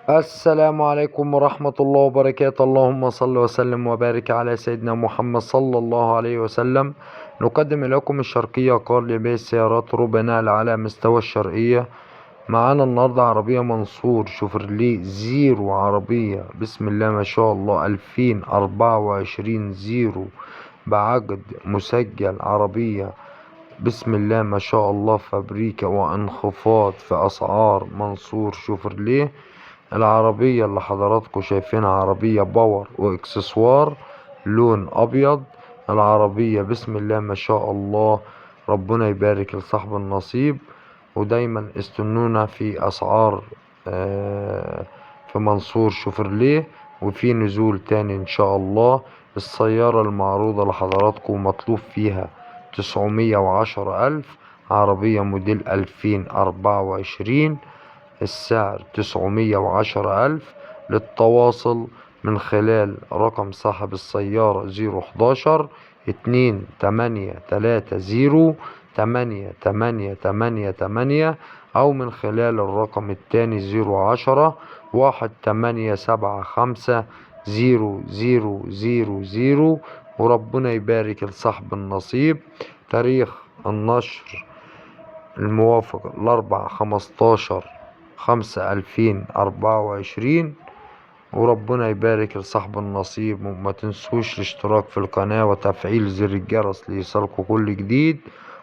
السلام عليكم ورحمة الله وبركاته. اللهم صل وسلم وبارك على سيدنا محمد صلى الله عليه وسلم. نقدم لكم الشرقية قار لبيع السيارات ربع نقل على مستوى الشرقية. معانا النهاردة عربية منصور شوفرليه زيرو، عربية بسم الله ما شاء الله 2024 زيرو بعقد مسجل، عربية بسم الله ما شاء الله فابريكا وانخفاض في اسعار منصور شوفرليه. العربية اللي حضراتكم شايفينها عربية باور واكسسوار لون ابيض. العربية بسم الله ما شاء الله، ربنا يبارك لصاحب النصيب. ودايما استنونا في اسعار في منصور شوفرليه، وفي نزول تاني ان شاء الله. السيارة المعروضة لحضراتكم مطلوب فيها 910 ألف، عربية موديل 2024. السعر 910 ألف. للتواصل من خلال رقم صاحب السيارة 011-2830-8888، أو من خلال الرقم التاني 010-1875-0000. وربنا يبارك لصاحب النصيب. تاريخ النشر الموافق 15/5/2024. وربنا يبارك لصاحب النصيب. وما تنسوش الاشتراك في القناة وتفعيل زر الجرس ليصلكوا كل جديد.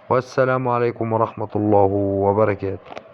والسلام عليكم ورحمة الله وبركاته.